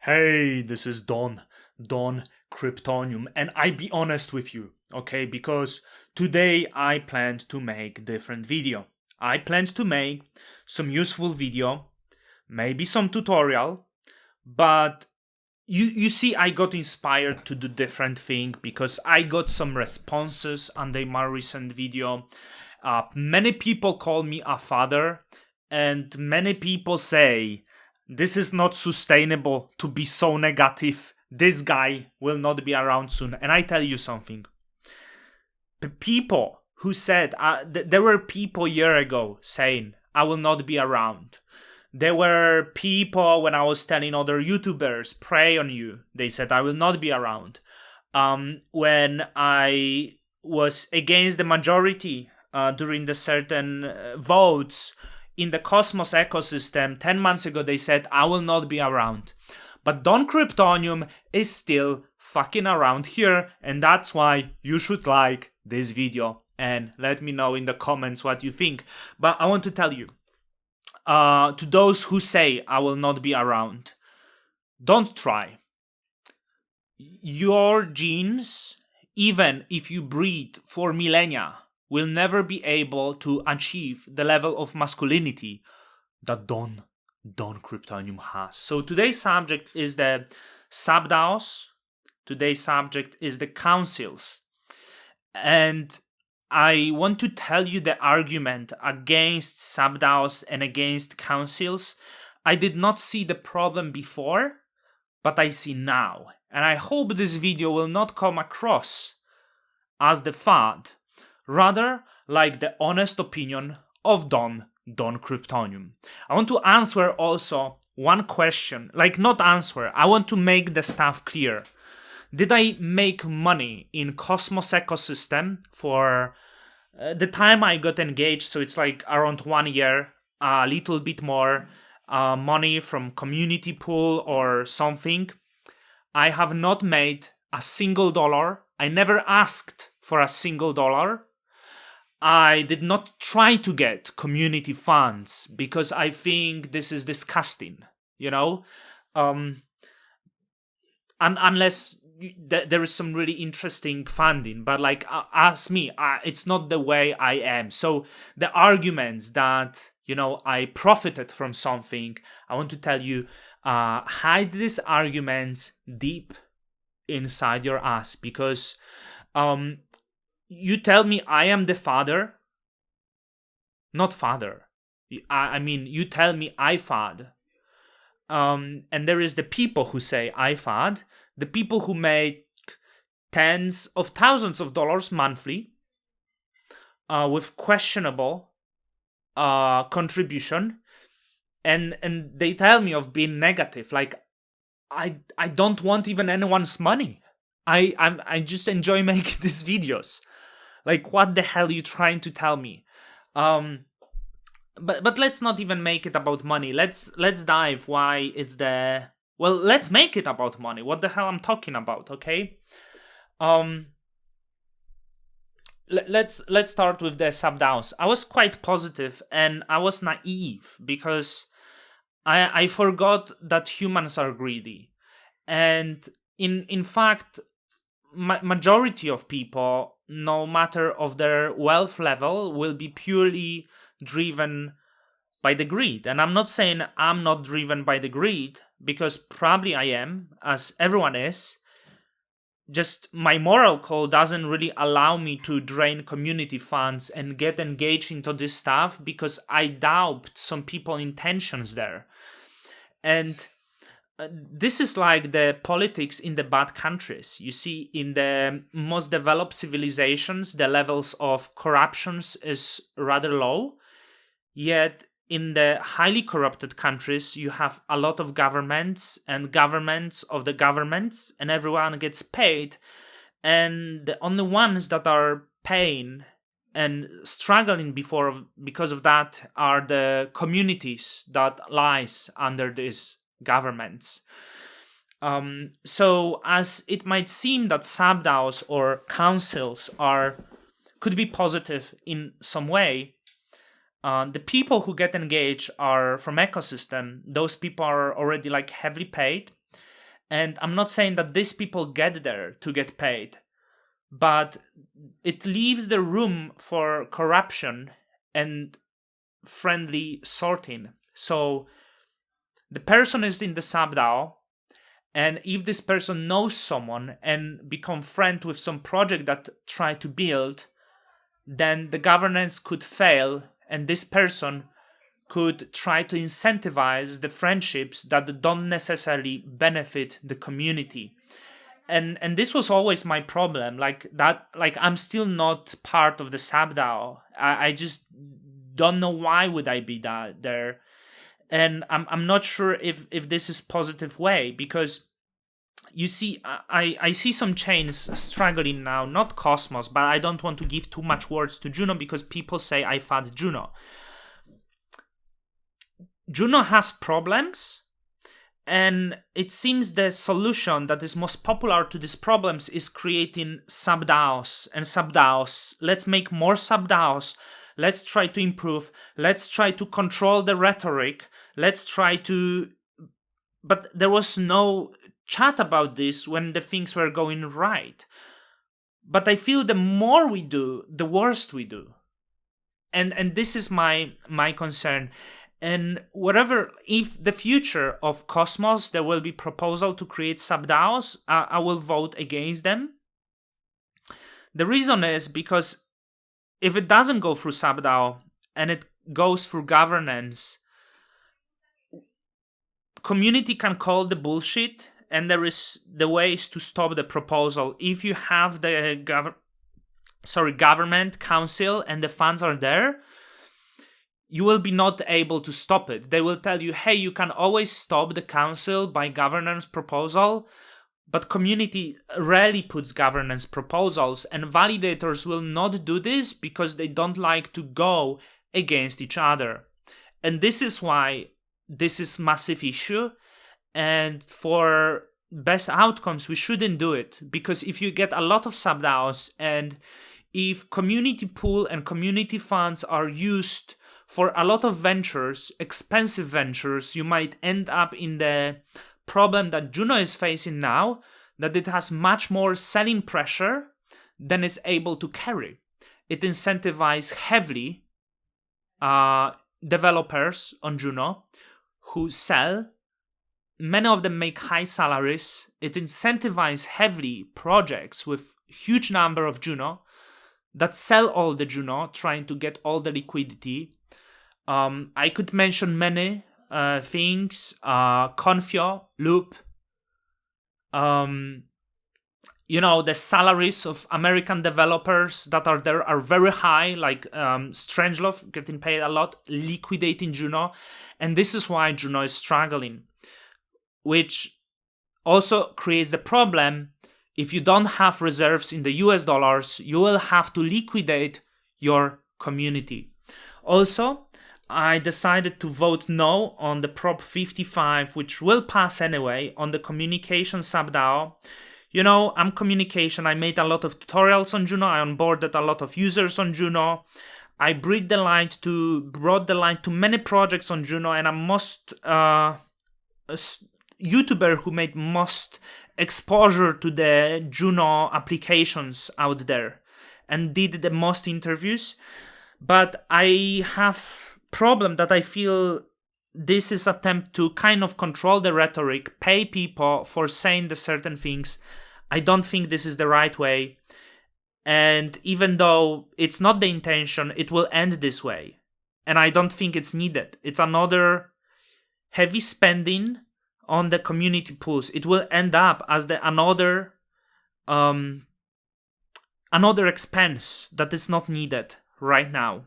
Hey, this is Don Kryptonium, and I be honest with you, okay? Because today I planned to make different video. I planned to make some useful video, maybe some tutorial, but you see I got inspired to do different thing because I got some responses under my recent video. Many people call me a father, and many people say this is not sustainable to be so negative. This guy will not be around soon. And I tell you something. The people who said, there were people a year ago saying, I will not be around. There were people when I was telling other YouTubers, pray on you. They said, I will not be around. When I was against the majority during the certain votes, in the Cosmos ecosystem, 10 months ago, they said, I will not be around. But Don Kryptonium is still fucking around here, and that's why you should like this video and let me know in the comments what you think. But I want to tell you, to those who say I will not be around, don't try. Your genes, even if you breed for millennia, will never be able to achieve the level of masculinity that Don Kryptonium has. So today's subject is the SubDAOs. Today's subject is the councils. And I want to tell you the argument against SubDAOs and against councils. I did not see the problem before, but I see now. And I hope this video will not come across as the fad, rather like the honest opinion of Don Kryptonium. I want to answer also one question, not answer, I want to make the stuff clear. Did I make money in Cosmos ecosystem for the time I got engaged? So it's like around 1 year, a little bit more money from community pool or something. I have not made a single dollar. I never asked for a single dollar. I did not try to get community funds because I think this is disgusting, and unless there is some really interesting funding, but ask me, it's not the way I am. So the arguments that, I profited from something, I want to tell you, hide these arguments deep inside your ass because, you tell me I am the father, not father. I mean, you tell me I fad. And there is the people who say I fad, the people who make tens of thousands of dollars monthly with questionable contribution. And they tell me of being negative. I don't want even anyone's money. I just enjoy making these videos. What the hell are you trying to tell me? But let's not even make it about money. Let's dive why it's the... Well, let's make it about money. What the hell I'm talking about, okay? Let's start with the SubDAOs. I was quite positive and I was naive because I forgot that humans are greedy. And in fact, majority of people, no matter of their wealth level, will be purely driven by the greed. And I'm not saying I'm not driven by the greed, because probably I am, as everyone is. Just my moral code doesn't really allow me to drain community funds and get engaged into this stuff because I doubt some people's intentions there. And this is like the politics in the bad countries. You see, in the most developed civilizations, the levels of corruptions is rather low. Yet in the highly corrupted countries, you have a lot of governments and governments of the governments, and everyone gets paid. And the only ones that are paying and struggling because of that are the communities that lies under these governments. So as it might seem that SubDAOs or councils could be positive in some way, the people who get engaged are from ecosystem. Those people are already heavily paid. And I'm not saying that these people get there to get paid, but it leaves the room for corruption and friendly sorting. So the person is in the SubDAO, and if this person knows someone and become friend with some project that try to build, then the governance could fail, and this person could try to incentivize the friendships that don't necessarily benefit the community. And this was always my problem. Like I'm still not part of the SubDAO. I just don't know why would I be there. And I'm not sure if this is positive way, because you see, I see some chains struggling now, not Cosmos, but I don't want to give too much words to Juno because people say I fought Juno. Juno has problems, and it seems the solution that is most popular to these problems is creating SubDAOs and SubDAOs. Let's make more SubDAOs. Let's try to improve. Let's try to control the rhetoric. Let's try to... But there was no chat about this when the things were going right. But I feel the more we do, the worse we do. And this is my concern. And whatever, if the future of Cosmos, there will be proposal to create SubDAOs, I will vote against them. The reason is because if it doesn't go through SubDAO and it goes through governance, community can call the bullshit, and there is the ways to stop the proposal. If you have the government council and the funds are there, you will be not able to stop it. They will tell you, hey, you can always stop the council by governance proposal, but community rarely puts governance proposals, and validators will not do this because they don't like to go against each other. And this is why this is massive issue, and for best outcomes, we shouldn't do it, because if you get a lot of SubDAOs and if community pool and community funds are used for a lot of ventures, expensive ventures, you might end up in the problem that Juno is facing now, that it has much more selling pressure than it's able to carry. It incentivizes heavily developers on Juno who sell. Many of them make high salaries. It incentivizes heavily projects with huge number of Juno that sell all the Juno, trying to get all the liquidity. I could mention many things, Confio, Loop. The salaries of American developers that are there are very high, like Strangelove getting paid a lot, liquidating Juno. And this is why Juno is struggling, which also creates the problem. If you don't have reserves in the US dollars, you will have to liquidate your community. Also, I decided to vote no on the Prop 55, which will pass anyway, on the communication SubDAO. I'm communication. I made a lot of tutorials on Juno. I onboarded a lot of users on Juno. I brought the light to many projects on Juno, and I'm most YouTuber who made most exposure to the Juno applications out there and did the most interviews. But I have problem that I feel this is attempt to kind of control the rhetoric, pay people for saying the certain things. I don't think this is the right way. And even though it's not the intention, it will end this way. And I don't think it's needed. It's another heavy spending on the community pools. It will end up as another expense that is not needed right now.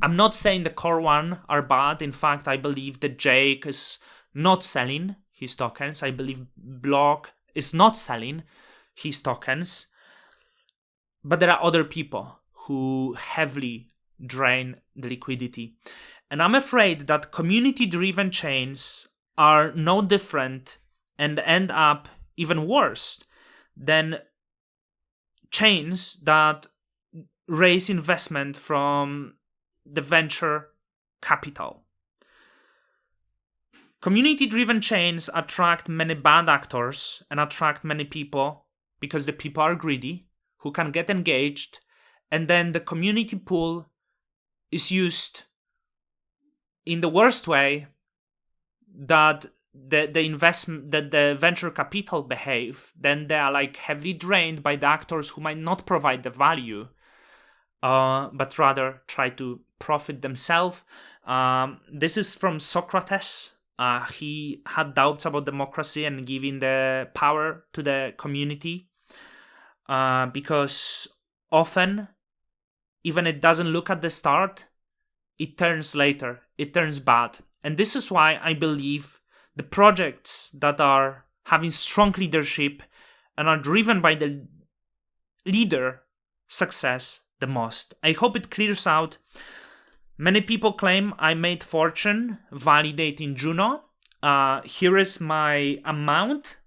I'm not saying the core one are bad. In fact, I believe that Jake is not selling his tokens. I believe Block is not selling his tokens. But there are other people who heavily drain the liquidity. And I'm afraid that community-driven chains are no different and end up even worse than chains that raise investment from the venture capital. Community-driven chains attract many bad actors and attract many people because the people are greedy, who can get engaged, and then the community pool is used in the worst way that the investment, that the venture capital behave. Then they are like heavily drained by the actors who might not provide the value, but rather try to profit themselves. This is from Socrates. He had doubts about democracy and giving the power to the community, because often, even it doesn't look at the start, it turns later, it turns bad. And this is why I believe the projects that are having strong leadership and are driven by the leader success the most. I hope it clears out. Many people claim I made fortune validating Juno. Here is my amount.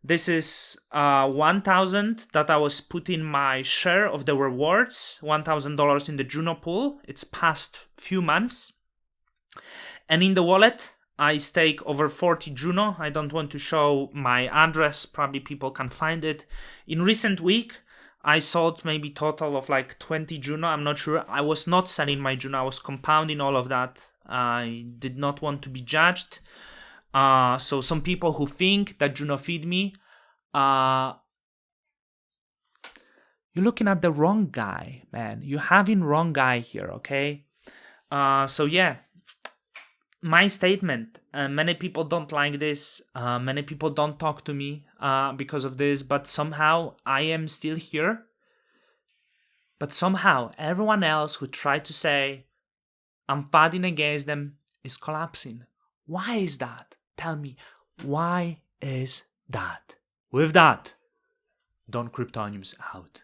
This is 1,000 that I was putting my share of the rewards, $1,000 in the Juno pool. It's past few months. And in the wallet, I stake over 40 Juno. I don't want to show my address. Probably people can find it. In recent week, I sold maybe total of like 20 Juno. I'm not sure. I was not selling my Juno. I was compounding all of that. I did not want to be judged. So some people who think that Juno feed me, you're looking at the wrong guy, man. You're having wrong guy here, okay? So yeah, my statement. Many people don't like this. Many people don't talk to me because of this. But somehow I am still here. But somehow everyone else who tried to say I'm fighting against them is collapsing. Why is that? Tell me, why is that? With that, Don Kryptonium's out.